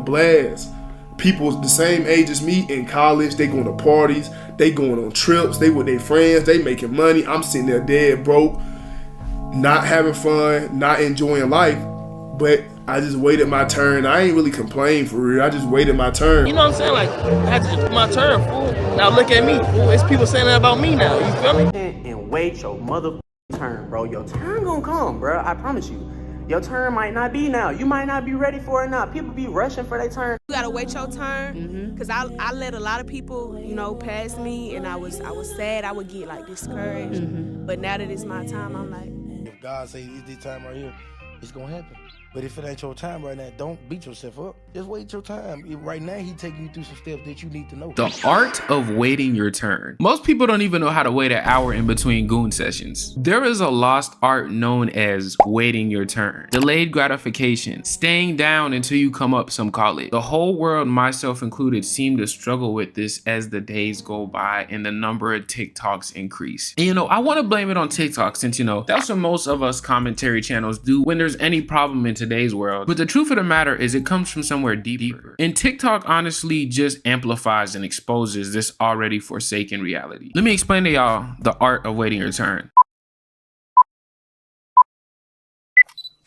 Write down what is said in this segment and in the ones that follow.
blast. People the same age as me in college, they going to parties, they going on trips, they with their friends, they making money. I'm sitting there dead broke, not having fun, not enjoying life. But I just waited my turn. I ain't really complain for real. I just waited my turn. You know what I'm saying? Like, I had to just my turn, fool. Now look at me, fool. It's people saying that about me now. You feel me? And wait your mother turn, bro. Your turn gonna come, bro. I promise you. Your turn might not be now. You might not be ready for it now. People be rushing for their turn. You gotta wait your turn, cause I let a lot of people, you know, pass me, and I was sad. I would get like discouraged. But now that it's my time, I'm like, if God say it's this time right here, it's gonna happen. But if it ain't your time right now, don't beat yourself up. Just wait your time. Right now, he taking you through some steps that you need to know. The art of waiting your turn. Most people don't even know how to wait an hour in between goon sessions. There is a lost art known as waiting your turn. Delayed gratification. Staying down until you come up, some call it. The whole world, myself included, seem to struggle with this as the days go by and the number of TikToks increase. And you know, I want to blame it on TikTok since, you know, that's what most of us commentary channels do when there's any problem in today's world. But the truth of the matter is it comes from somewhere deeper. And TikTok honestly just amplifies and exposes this already forsaken reality. Let me explain to y'all the art of waiting your turn.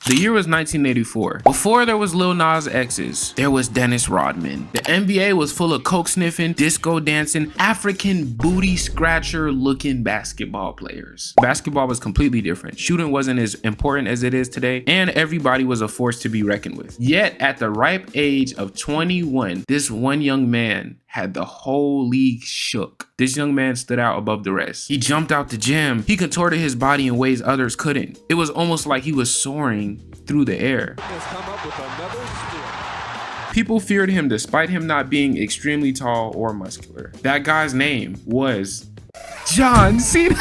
The year was 1984. Before there was Lil Nas X's, there was Dennis Rodman. The NBA was full of coke sniffing, disco dancing, African booty scratcher looking basketball players. Basketball was completely different. Shooting wasn't as important as it is today, and everybody was a force to be reckoned with. Yet at the ripe age of 21, this one young man had the whole league shook. This young man stood out above the rest. He jumped out the gym. He contorted his body in ways others couldn't. It was almost like he was soaring through the air. People feared him despite him not being extremely tall or muscular. That guy's name was John Cena.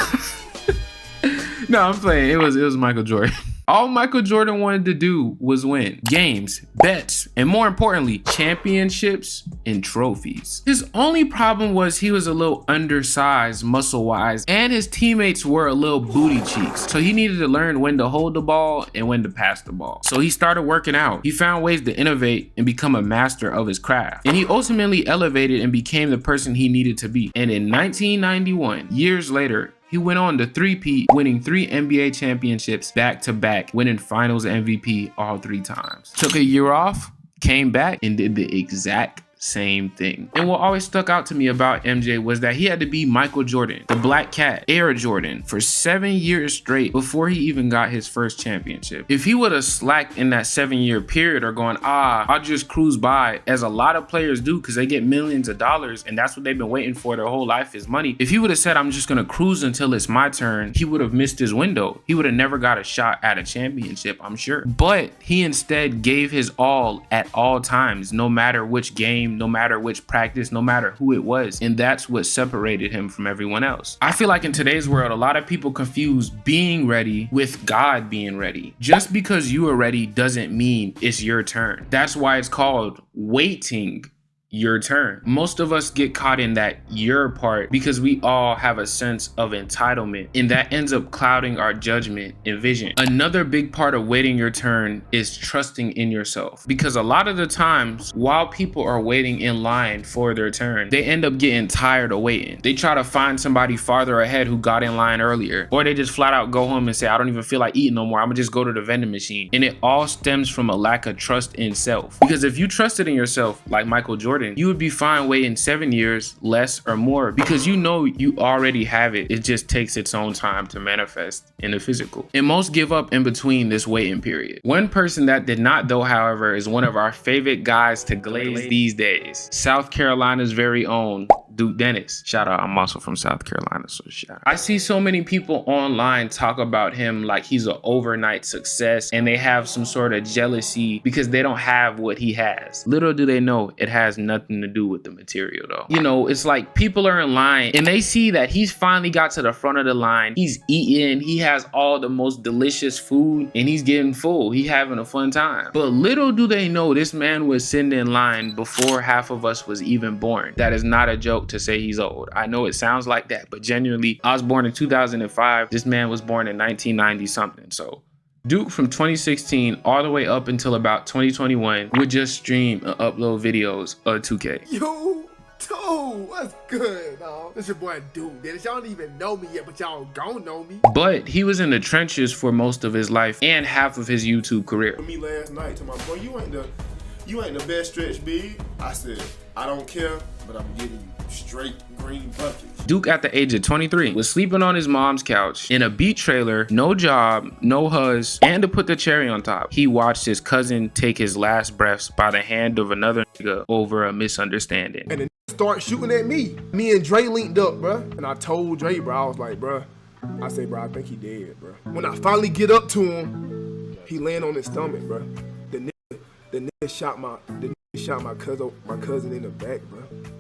No, I'm playing. It was Michael Jordan. All Michael Jordan wanted to do was win games, bets, and more importantly, championships and trophies. His only problem was he was a little undersized muscle-wise, and his teammates were a little booty cheeks. So he needed to learn when to hold the ball and when to pass the ball. So he started working out. He found ways to innovate and become a master of his craft. And he ultimately elevated and became the person he needed to be. And in 1991, years later, he went on to three-peat, winning 3 NBA championships back-to-back, winning finals MVP all 3 times. Took a year off, came back, and did the exact same thing. And what always stuck out to me about MJ was that he had to be Michael Jordan, the Black Cat, Air Jordan, for 7 years straight before he even got his first championship. If he would have slacked in that 7-year period or going, I'll just cruise by, as a lot of players do because they get millions of dollars and that's what they've been waiting for their whole life is money. If he would have said, I'm just gonna cruise until it's my turn, he would have missed his window. He would have never got a shot at a championship, I'm sure. But he instead gave his all at all times, no matter which game, no matter which practice, no matter who it was. And that's what separated him from everyone else. I feel like in today's world, a lot of people confuse being ready with God being ready. Just because you are ready doesn't mean it's your turn. That's why it's called waiting your turn. Most of us get caught in that your part because we all have a sense of entitlement, and that ends up clouding our judgment and vision. Another big part of waiting your turn is trusting in yourself, because a lot of the times while people are waiting in line for their turn, they end up getting tired of waiting. They try to find somebody farther ahead who got in line earlier, or they just flat out go home and say, I don't even feel like eating no more, I'm gonna just go to the vending machine. And it all stems from a lack of trust in self, because if you trusted in yourself like Michael Jordan, you would be fine waiting 7 years, less or more, because you know you already have it. It just takes its own time to manifest in the physical. And most give up in between this waiting period. One person that did not though, however, is one of our favorite guys to glaze these days. South Carolina's very own Duke Dennis. Shout out, I'm also from South Carolina, so shout out. I see so many people online talk about him like he's an overnight success, and they have some sort of jealousy because they don't have what he has. Little do they know it has nothing to do with the material though. You know, it's like people are in line and they see that he's finally got to the front of the line. He's eating, he has all the most delicious food, and he's getting full. He's having a fun time. But little do they know this man was sitting in line before half of us was even born. That is not a joke to say he's old. I know it sounds like that, but genuinely, I was born in 2005. This man was born in 1990 something. So Duke from 2016 all the way up until about 2021 would just stream and upload videos of 2K. Yo, dude, what's good, dog? This your boy Duke. Dennis, y'all don't even know me yet, but y'all gon' know me. But he was in the trenches for most of his life and half of his YouTube career. Me last night to my boy, you ain't the best stretch big. I said, I don't care, but I'm getting you straight green buckets. Duke at the age of 23 was sleeping on his mom's couch in a beat trailer, no job, no huzz, and to put the cherry on top, he watched his cousin take his last breaths by the hand of another nigga over a misunderstanding. And then start shooting at me. Me and Dre linked up, bruh. And I told Dre, bro, I was like, bruh, I say, bro, I think he dead, bruh. When I finally get up to him, he laying on his stomach, bruh. The nigga shot my cousin in the back, bruh.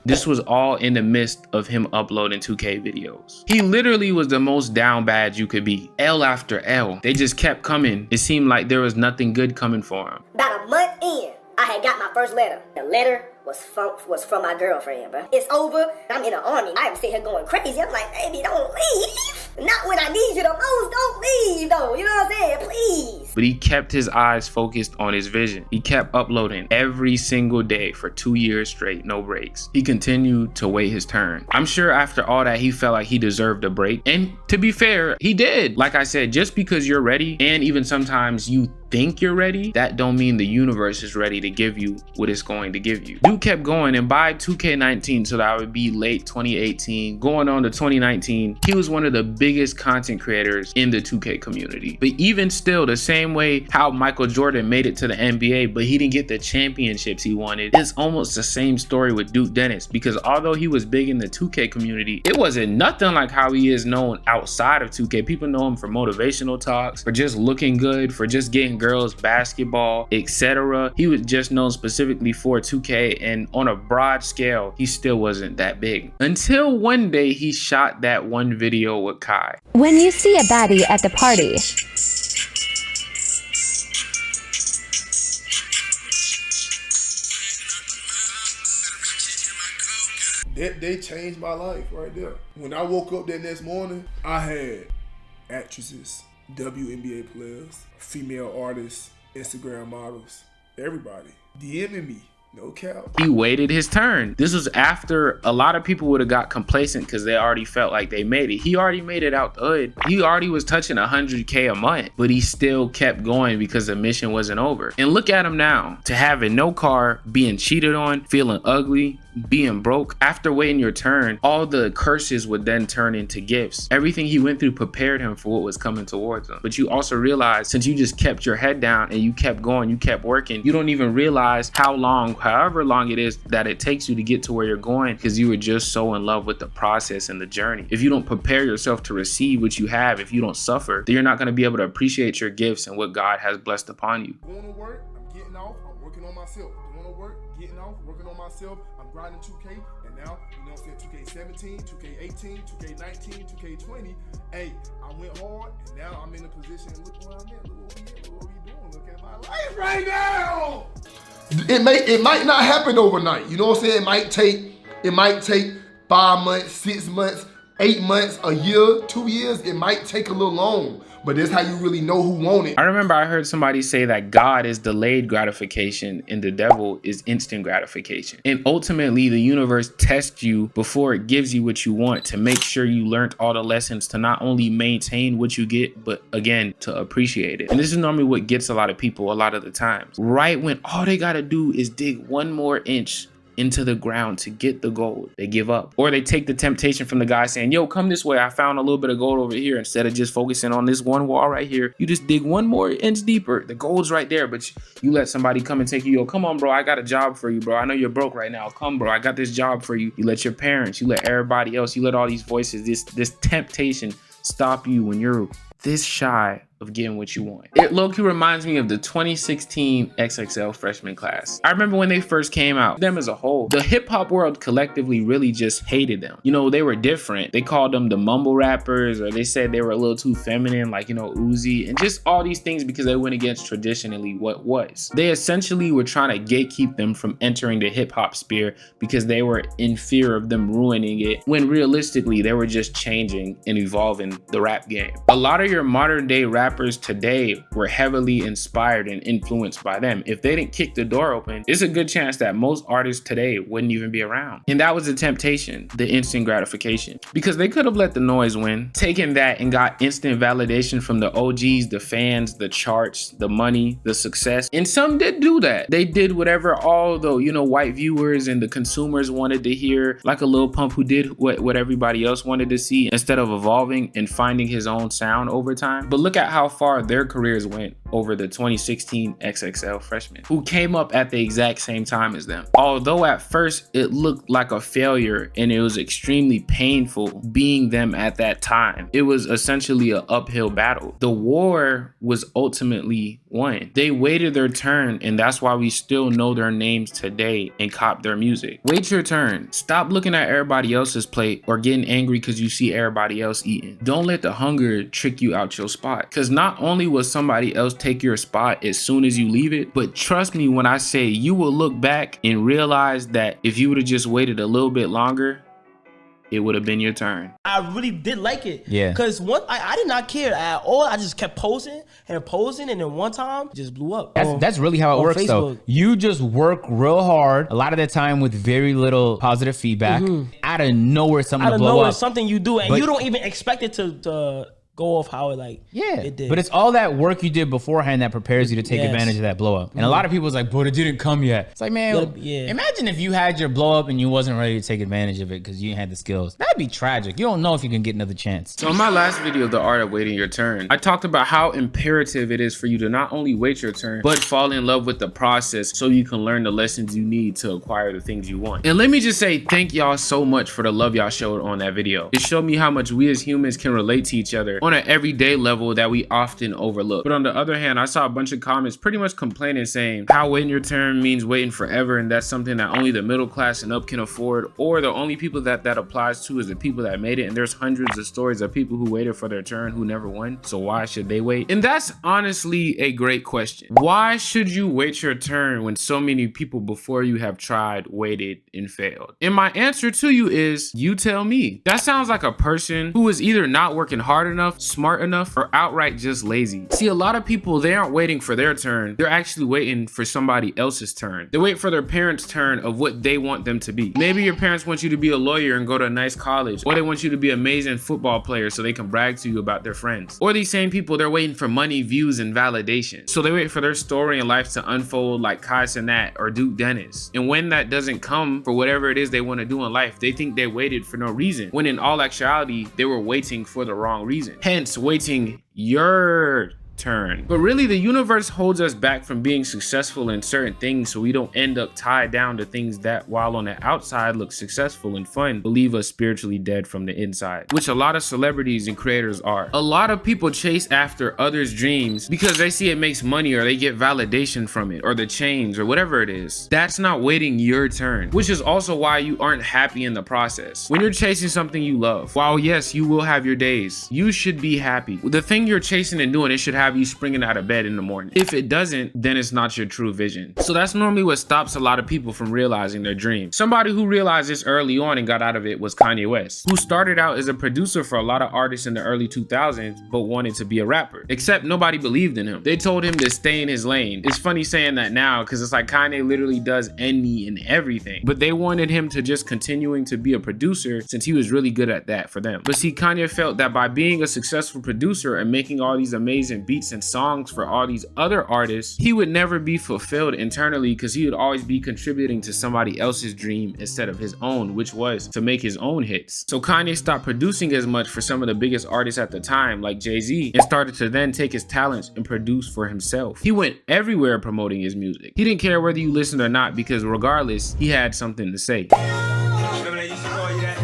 This was all in the midst of him uploading 2K videos. He literally was the most down bad you could be. L after L. They just kept coming. It seemed like there was nothing good coming for him. About a month in, I had got my first letter. The letter was from my girlfriend, bro. It's over. I'm in the army. I was sitting here going crazy. I'm like, baby, don't leave. Not when I need you the most. Don't leave, though. You know what I'm saying? Please. But he kept his eyes focused on his vision. He kept uploading every single day for 2 years straight, no breaks. He continued to wait his turn. I'm sure after all that, he felt like he deserved a break. And to be fair, he did. Like I said, just because you're ready, and even sometimes you think you're ready, that don't mean the universe is ready to give you what it's going to give you. Duke kept going, and by 2K19, so that would be late 2018, going on to 2019, he was one of the biggest content creators in the 2K community. But even still, the same way how Michael Jordan made it to the NBA, but he didn't get the championships he wanted, it's almost the same story with Duke Dennis, because although he was big in the 2K community, it wasn't nothing like how he is known outside of 2K. People know him for motivational talks, for just looking good, for just getting girls basketball, etc. He was just known specifically for 2K, and on a broad scale, he still wasn't that big. Until one day he shot that one video with Kai. When you see a baddie at the party, That day changed my life right there. When I woke up that next morning, I had actresses, WNBA players, female artists, Instagram models, everybody DMing me. No cap. He waited his turn. This was after a lot of people would have got complacent because they already felt like they made it. He already made it out the hood. He already was touching 100K a month, but he still kept going because the mission wasn't over. And look at him now, to having no car, being cheated on, feeling ugly, being broke. After waiting your turn, all the curses would then turn into gifts. Everything he went through prepared him for what was coming towards him. But you also realize, since you just kept your head down and you kept going, you kept working, you don't even realize how long, however long it is that it takes you to get to where you're going, because you were just so in love with the process and the journey. If you don't prepare yourself to receive what you have, if you don't suffer, then you're not going to be able to appreciate your gifts and what God has blessed upon you. Going to work, I'm getting off, I'm working on myself. Going to work, getting off, working on myself. I'm grinding 2K, and now, you know what I'm saying, 2K17, 2K18, 2K19, 2K20. Hey, I went hard, and now I'm in a position, look where I'm at, look what we doing, look at my life right now. It might not happen overnight, you know what I'm saying? It might take 5 months, 6 months, 8 months, a year, 2 years. It might take a little long, but that's how you really know who want it. I remember I heard somebody say that God is delayed gratification and the devil is instant gratification. And ultimately, the universe tests you before it gives you what you want, to make sure you learned all the lessons to not only maintain what you get, but again, to appreciate it. And this is normally what gets a lot of people a lot of the times. Right when all they gotta do is dig one more inch into the ground to get the gold, they give up. Or they take the temptation from the guy saying, yo, come this way, I found a little bit of gold over here. Instead of just focusing on this one wall right here, you just dig one more inch deeper. The gold's right there, but you let somebody come and take you, yo, come on, bro, I got a job for you, bro. I know you're broke right now. Come, bro, I got this job for you. You let your parents, you let everybody else, you let all these voices, this temptation stop you when you're this shy of getting what you want. It low-key reminds me of the 2016 XXL freshman class. I remember when they first came out, them as a whole, the hip-hop world collectively really just hated them. You know, they were different. They called them the mumble rappers, or they said they were a little too feminine, like, you know, Uzi, and just all these things because they went against traditionally what was. They essentially were trying to gatekeep them from entering the hip-hop sphere because they were in fear of them ruining it, when realistically they were just changing and evolving the rap game. A lot of your modern day rappers today were heavily inspired and influenced by them. If they didn't kick the door open, it's a good chance that most artists today wouldn't even be around. And that was the temptation, the instant gratification, because they could have let the noise win, taken that and got instant validation from the OGs, the fans, the charts, the money, the success. And some did do that. They did whatever all the, you know, white viewers and the consumers wanted to hear, like a Lil Pump who did what everybody else wanted to see instead of evolving and finding his own sound over time. But look at how far their careers went over the 2016 XXL freshmen, who came up at the exact same time as them. Although at first it looked like a failure and it was extremely painful being them at that time, it was essentially an uphill battle. The war was ultimately won. They waited their turn, and that's why we still know their names today and cop their music. Wait your turn. Stop looking at everybody else's plate or getting angry because you see everybody else eating. Don't let the hunger trick you out your spot, because not only will somebody else take your spot as soon as you leave it, but trust me when I say you will look back and realize that if you would have just waited a little bit longer, it would have been your turn. I really did like it. Yeah. Because I did not care at all. I just kept posting, and then one time, it just blew up. That's really how it works, Facebook. though. You just work real hard, a lot of the time with very little positive feedback. Out of nowhere, something to blow up. Something you do, and you don't even expect it to go off how it did. But it's all that work you did beforehand that prepares you to take advantage of that blow up. And a lot of people's like, but it didn't come yet. It's like, man, imagine if you had your blow up and you wasn't ready to take advantage of it because you had the skills. That'd be tragic. You don't know if you can get another chance. So in my last video, The Art of Waiting Your Turn, I talked about how imperative it is for you to not only wait your turn, but fall in love with the process so you can learn the lessons you need to acquire the things you want. And let me just say thank y'all so much for the love y'all showed on that video. It showed me how much we as humans can relate to each other on an everyday level that we often overlook. But on the other hand, I saw a bunch of comments pretty much complaining, saying how waiting your turn means waiting forever, and that's something that only the middle class and up can afford, or the only people that applies to is the people that made it. And there's hundreds of stories of people who waited for their turn who never won, so why should they wait? And that's honestly a great question. Why should you wait your turn when so many people before you have tried, waited, and failed? And my answer to you is, you tell me. That sounds like a person who is either not working hard enough, smart enough, or outright just lazy. See, a lot of people, they aren't waiting for their turn. They're actually waiting for somebody else's turn. They wait for their parents' turn of what they want them to be. Maybe your parents want you to be a lawyer and go to a nice college, or they want you to be an amazing football player so they can brag to you about their friends. Or these same people, they're waiting for money, views, and validation. So they wait for their story in life to unfold like Kai Cenat or Duke Dennis. And when that doesn't come for whatever it is they want to do in life, they think they waited for no reason, when in all actuality, they were waiting for the wrong reason. Hence, waiting your turn. But really, the universe holds us back from being successful in certain things so we don't end up tied down to things that, while on the outside look successful and fun, but leave us spiritually dead from the inside, which a lot of celebrities and creators are. A lot of people chase after others' dreams because they see it makes money, or they get validation from it, or the change, or whatever it is. That's not waiting your turn, which is also why you aren't happy in the process. When you're chasing something you love, while yes, you will have your days, you should be happy. The thing you're chasing and doing, it should have you springing out of bed in the morning. If it doesn't, then it's not your true vision. So that's normally what stops a lot of people from realizing their dream. Somebody who realized this early on and got out of it was Kanye West, who started out as a producer for a lot of artists in the early 2000s, but wanted to be a rapper. Except nobody believed in him. They told him to stay in his lane. It's funny saying that now, because it's like Kanye literally does any and everything. But they wanted him to just continuing to be a producer since he was really good at that for them. But see, Kanye felt that by being a successful producer and making all these amazing beats and songs for all these other artists, he would never be fulfilled internally, because he would always be contributing to somebody else's dream instead of his own, which was to make his own hits. So Kanye stopped producing as much for some of the biggest artists at the time, like Jay-Z, and started to then take his talents and produce for himself. He went everywhere promoting his music. He didn't care whether you listened or not, because regardless, he had something to say. Remember they used to call you that?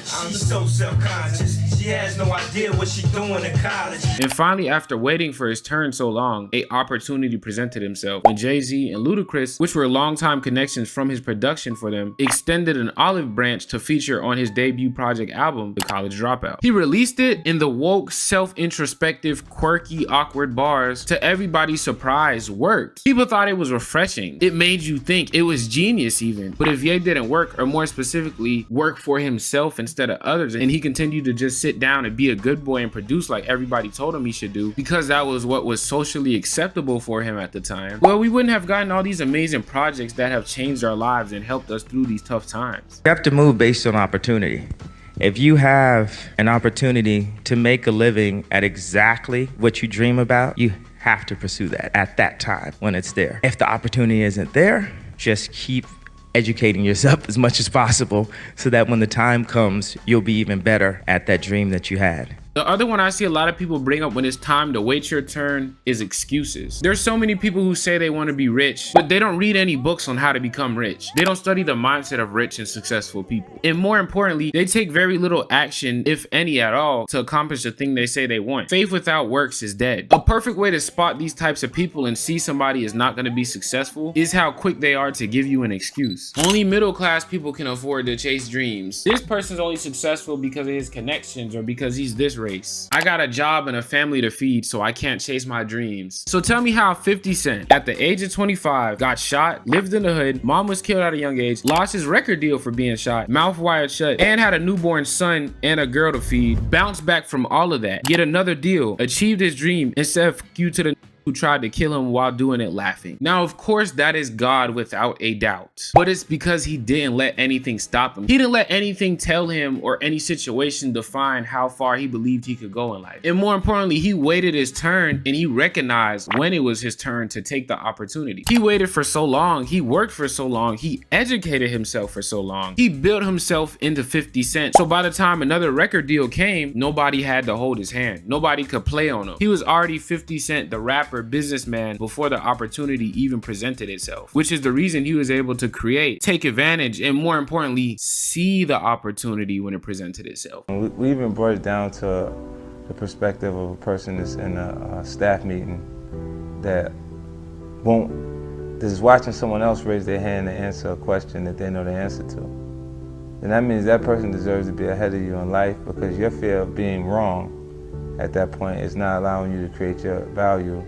I'm so self-conscious. has no idea what she doing in college. And finally, after waiting for his turn so long, an opportunity presented himself when Jay-Z and Ludacris, which were longtime connections from his production for them, extended an olive branch to feature on his debut project album, The College Dropout. He released it in the woke, self-introspective, quirky, awkward bars. To everybody's surprise, worked. People thought it was refreshing. It made you think. It was genius even. But if Ye didn't work, or more specifically, work for himself instead of others, and he continued to just sit down and be a good boy and produce like everybody told him he should do, because that was what was socially acceptable for him at the time, well, we wouldn't have gotten all these amazing projects that have changed our lives and helped us through these tough times. You have to move based on opportunity. If you have an opportunity to make a living at exactly what you dream about, you have to pursue that at that time when it's there. If the opportunity isn't there, just keep educating yourself as much as possible so that when the time comes, you'll be even better at that dream that you had. The other one I see a lot of people bring up when it's time to wait your turn is excuses. There's so many people who say they want to be rich, but they don't read any books on how to become rich. They don't study the mindset of rich and successful people. And more importantly, they take very little action, if any at all, to accomplish the thing they say they want. Faith without works is dead. A perfect way to spot these types of people and see somebody is not going to be successful is how quick they are to give you an excuse. Only middle class people can afford to chase dreams. This person's only successful because of his connections or because he's this race. I got a job and a family to feed, so I can't chase my dreams. So tell me how 50 Cent, at the age of 25, got shot, lived in the hood, mom was killed at a young age, lost his record deal for being shot, mouth wired shut, and had a newborn son and a girl to feed, bounced back from all of that, get another deal, achieved his dream, and said fuck you to the who tried to kill him while doing it laughing. Now, of course, that is God without a doubt, but it's because he didn't let anything stop him. He didn't let anything tell him or any situation define how far he believed he could go in life. And more importantly, he waited his turn and he recognized when it was his turn to take the opportunity. He waited for so long, he worked for so long, he educated himself for so long, he built himself into 50 Cent. So by the time another record deal came, nobody had to hold his hand. Nobody could play on him. He was already 50 Cent, the rapper, businessman, before the opportunity even presented itself, which is the reason he was able to create, take advantage, and more importantly, see the opportunity when it presented itself. We even brought it down to the perspective of a person that's in a staff meeting that is watching someone else raise their hand to answer a question that they know the answer to. And that means that person deserves to be ahead of you in life, because your fear of being wrong at that point is not allowing you to create your value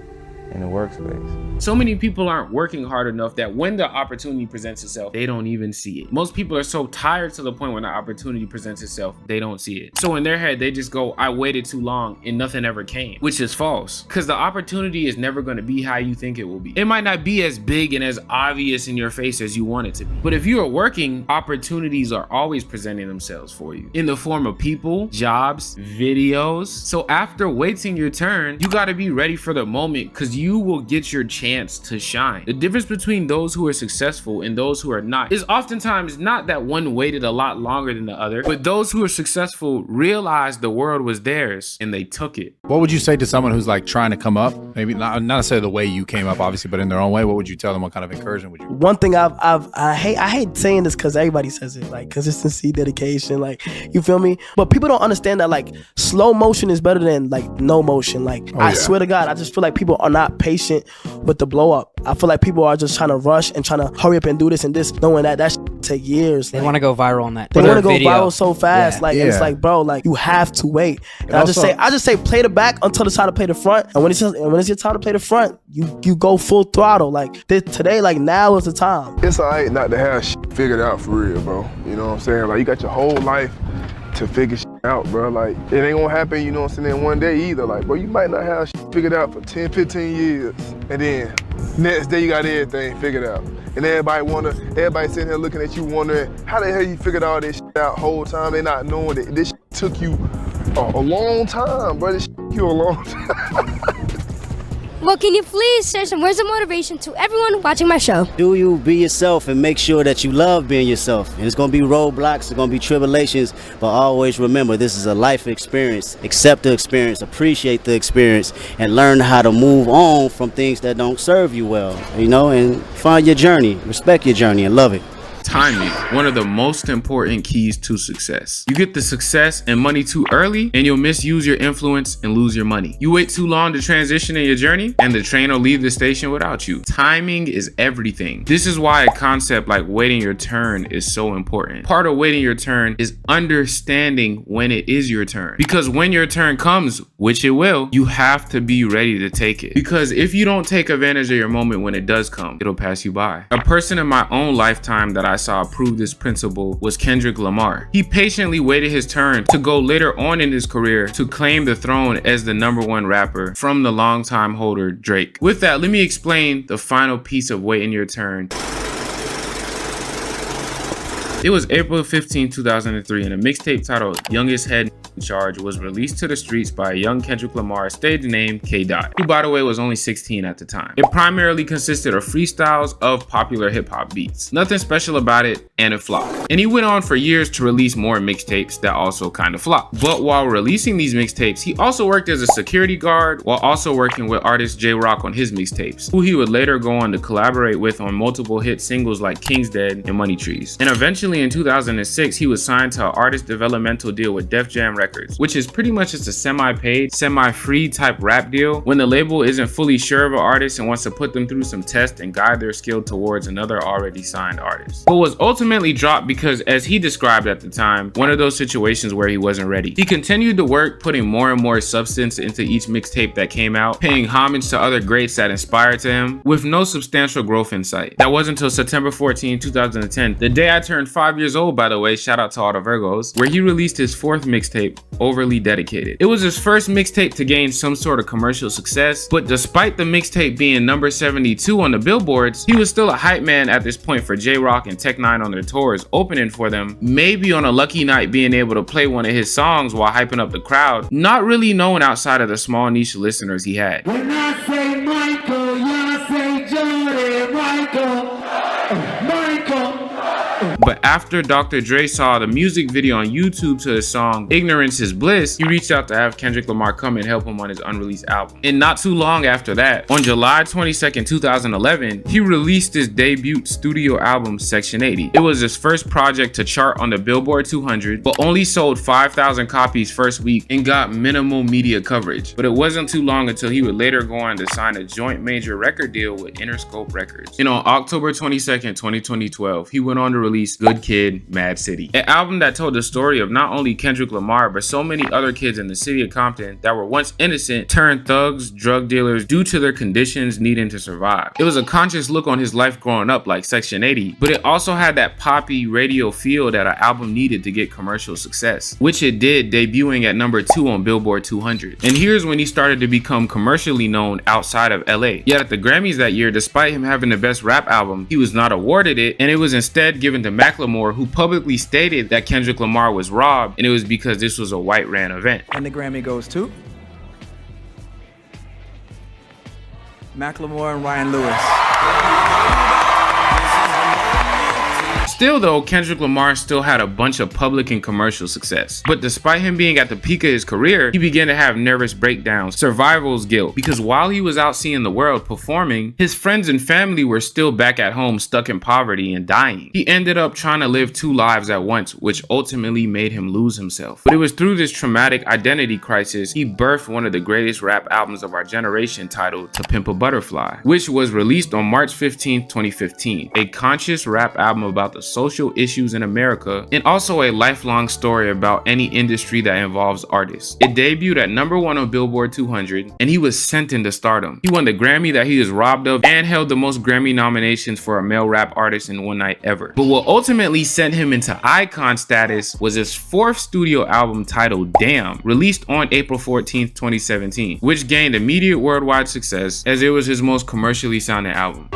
in the workspace. So many people aren't working hard enough that when the opportunity presents itself, they don't even see it. Most people are so tired to the point when the opportunity presents itself, they don't see it. So in their head, they just go, I waited too long and nothing ever came, which is false, because the opportunity is never going to be how you think it will be. It might not be as big and as obvious in your face as you want it to be. But if you are working, opportunities are always presenting themselves for you in the form of people, jobs, videos. So after waiting your turn, you got to be ready for the moment, because you will get your chance to shine. The difference between those who are successful and those who are not is oftentimes not that one waited a lot longer than the other, but those who are successful realized the world was theirs and they took it. What would you say to someone who's like trying to come up? Maybe not necessarily the way you came up, obviously, but in their own way. What would you tell them? What kind of encouragement would you? One thing I hate saying this because everybody says it, like consistency, dedication, like, you feel me? But people don't understand that like slow motion is better than like no motion. Like I swear to God, I just feel like people are not patient with the blow up. I feel like people are just trying to rush and trying to hurry up and do this and this, knowing that take years. They want to go viral on that. They want to go viral so fast. And it's like, bro, like you have to wait. And I just say play the back until it's time to play the front. And when it's your time to play the front, you go full throttle. Like today, like now is the time. It's alright not to have shit figured out for real, bro. You know what I'm saying? Like you got your whole life to figure shit out, bro. Like it ain't gonna happen, you know what I'm saying, in one day either. Like, bro, you might not have shit figured out for 10, 15 years. And then next day you got everything figured out. And everybody sitting here looking at you wondering how the hell you figured all this shit out whole time. They not knowing that this shit took you a long time, bro. This shit took you a long time. Well, can you please share some words of motivation to everyone watching my show? Do you be yourself and make sure that you love being yourself. And it's going to be roadblocks, it's going to be tribulations, but always remember this is a life experience. Accept the experience, appreciate the experience, and learn how to move on from things that don't serve you well, you know, and find your journey, respect your journey, and love it. Timing, one of the most important keys to success. You get the success and money too early and you'll misuse your influence and lose your money. You wait too long to transition in your journey and the train will leave the station without you. Timing is everything. This is why a concept like waiting your turn is so important. Part of waiting your turn is understanding when it is your turn. Because when your turn comes, which it will, you have to be ready to take it. Because if you don't take advantage of your moment when it does come, it'll pass you by. A person in my own lifetime that I saw prove this principle was Kendrick Lamar. He patiently waited his turn to go later on in his career to claim the throne as the #1 rapper from the longtime holder Drake. With that, let me explain the final piece of waiting your turn. It was April 15, 2003, and a mixtape titled Youngest Head in Charge was released to the streets by a young Kendrick Lamar stage name K. Dot, who by the way was only 16 at the time. It primarily consisted of freestyles of popular hip hop beats. Nothing special about it, and it flopped. And he went on for years to release more mixtapes that also kind of flopped. But while releasing these mixtapes, he also worked as a security guard while also working with artist J-Rock on his mixtapes, who he would later go on to collaborate with on multiple hit singles like King's Dead and Money Trees. And eventually in 2006, he was signed to an artist developmental deal with Def Jam Records, which is pretty much just a semi-paid, semi-free type rap deal when the label isn't fully sure of an artist and wants to put them through some tests and guide their skill towards another already signed artist. But was ultimately dropped because, as he described at the time, one of those situations where he wasn't ready. He continued to work, putting more and more substance into each mixtape that came out, paying homage to other greats that inspired to him, with no substantial growth in sight. That wasn't until September 14, 2010, the day I turned 5 years old, by the way, shout out to all the Virgos, where he released his 4th mixtape, Overly Dedicated. It was his first mixtape to gain some sort of commercial success, but despite the mixtape being number 72 on the billboards, he was still a hype man at this point for J-Rock and Tech 9 on their tours, opening for them, maybe on a lucky night being able to play one of his songs while hyping up the crowd, not really known outside of the small niche listeners he had. When I say Michael, you say Jordan, Michael. But after Dr. Dre saw the music video on YouTube to his song Ignorance is Bliss, he reached out to have Kendrick Lamar come and help him on his unreleased album. And not too long after that, on July 22nd, 2011, he released his debut studio album, Section 80. It was his first project to chart on the Billboard 200, but only sold 5,000 copies first week and got minimal media coverage. But it wasn't too long until he would later go on to sign a joint major record deal with Interscope Records. And on October 22nd, 2012, he went on to release Good Kid, Mad City, an album that told the story of not only Kendrick Lamar, but so many other kids in the city of Compton that were once innocent turned thugs, drug dealers due to their conditions needing to survive. It was a conscious look on his life growing up like Section 80, but it also had that poppy radio feel that an album needed to get commercial success, which it did, debuting at number 2 on Billboard 200. And here's when he started to become commercially known outside of LA. Yet at the Grammys that year, despite him having the best rap album, he was not awarded it, and it was instead given to Macklemore, who publicly stated that Kendrick Lamar was robbed, and it was because this was a white ran event. And the Grammy goes to Macklemore and Ryan Lewis. Still though, Kendrick Lamar still had a bunch of public and commercial success. But despite him being at the peak of his career, he began to have nervous breakdowns, survival's guilt, because while he was out seeing the world performing, his friends and family were still back at home stuck in poverty and dying. He ended up trying to live 2 lives at once, which ultimately made him lose himself. But it was through this traumatic identity crisis, he birthed one of the greatest rap albums of our generation titled To Pimp a Butterfly, which was released on March 15, 2015, a conscious rap album about the social issues in America, and also a lifelong story about any industry that involves artists. It debuted at number 1 on Billboard 200, and he was sent into stardom. He won the Grammy that he was robbed of and held the most Grammy nominations for a male rap artist in one night ever. But what ultimately sent him into icon status was his 4th studio album titled Damn, released on April 14th, 2017, which gained immediate worldwide success as it was his most commercially sounding album.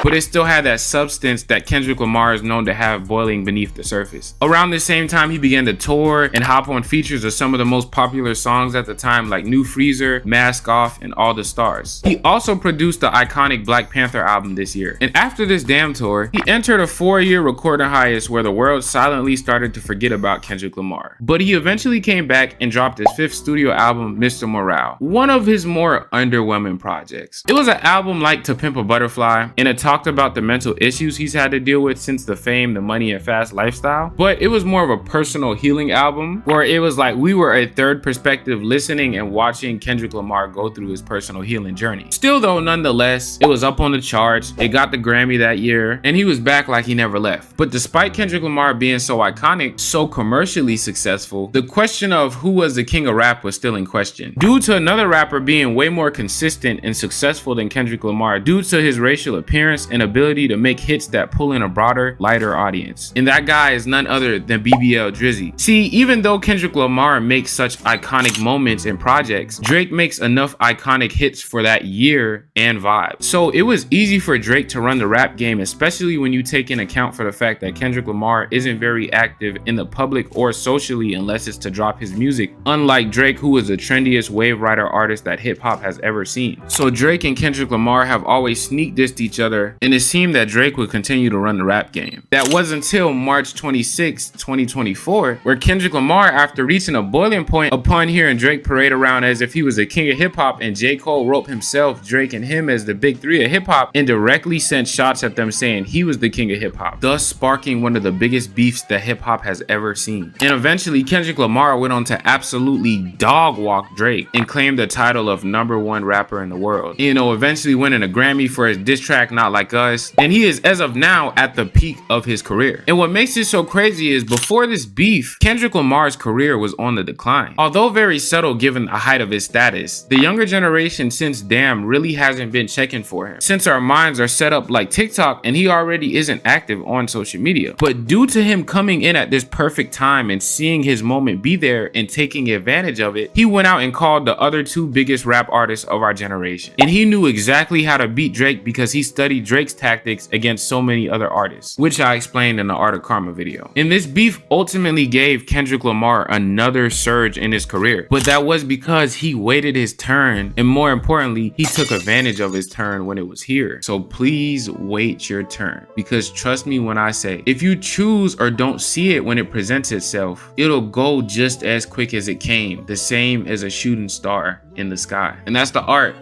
but it still had that substance that Kendrick Lamar is known to have boiling beneath the surface. Around the same time, he began to tour and hop on features of some of the most popular songs at the time, like New Freezer, Mask Off, and All the Stars. He also produced the iconic Black Panther album this year. And after this damn tour, he entered a 4-year recording hiatus where the world silently started to forget about Kendrick Lamar. But he eventually came back and dropped his 5th studio album, Mr. Morale, one of his more underwhelming projects. It was an album like To Pimp a Butterfly, and it talked about the mental issues he's had to deal with since the fame, the money, and fast lifestyle. But it was more of a personal healing album, where it was like we were a third perspective listening and watching Kendrick Lamar go through his personal healing journey. Still though, nonetheless, it was up on the charts, it got the Grammy that year, and he was back like he never left. But despite Kendrick Lamar being so iconic, so commercially successful, the question of who was the king of rap was still in question. Due to another rapper being way more consistent and successful than Kendrick Lamar due to his racial appearance and ability to make hits that pull in a broader, lighter audience. And that guy is none other than BBL Drizzy. See, even though Kendrick Lamar makes such iconic moments and projects, Drake makes enough iconic hits for that year and vibe. So it was easy for Drake to run the rap game, especially when you take in account for the fact that Kendrick Lamar isn't very active in the public or socially unless it's to drop his music, unlike Drake, who is the trendiest wave rider artist that hip hop has ever seen. So Drake and Kendrick Lamar have always sneak dissed each other, and it seemed that Drake would continue to run the rap game. That was until March 26, 2024, where Kendrick Lamar, after reaching a boiling point upon hearing Drake parade around as if he was the king of hip hop and J. Cole roped himself, Drake, and him as the big 3 of hip hop, and directly sent shots at them saying he was the king of hip hop, thus sparking one of the biggest beefs that hip hop has ever seen. And eventually Kendrick Lamar went on to absolutely dog walk Drake and claimed the title of #1 rapper in the world. You know, eventually winning a Grammy for his diss track Not Like Us, and he is as of now at the peak of his career. And what makes it so crazy is before this beef, Kendrick Lamar's career was on the decline. Although very subtle given the height of his status, the younger generation since Damn really hasn't been checking for him, since our minds are set up like TikTok and he already isn't active on social media. But due to him coming in at this perfect time and seeing his moment be there and taking advantage of it, he went out and called the other 2 biggest rap artists of our generation. And he knew exactly how to beat Drake because he studied Drake's tactics against so many other artists, which I explained in the Art of Karma video. And this beef ultimately gave Kendrick Lamar another surge in his career, but that was because he waited his turn, and more importantly, he took advantage of his turn when it was here. So please wait your turn, because trust me when I say, if you choose or don't see it when it presents itself, it'll go just as quick as it came, the same as a shooting star in the sky. And that's the art.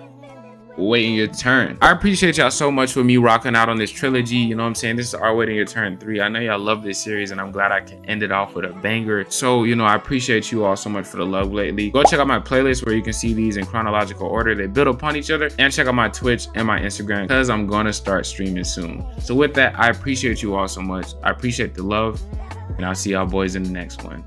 Waiting your turn. I appreciate y'all so much for me rocking out on this trilogy. You know what I'm saying? This is our Waiting Your Turn 3. I know y'all love this series, and I'm glad I can end it off with a banger. So, you know, I appreciate you all so much for the love lately. Go check out my playlist where you can see these in chronological order. They build upon each other. And check out my Twitch and my Instagram, because I'm gonna start streaming soon. So with that, I appreciate you all so much. I appreciate the love, and I'll see y'all boys in the next one.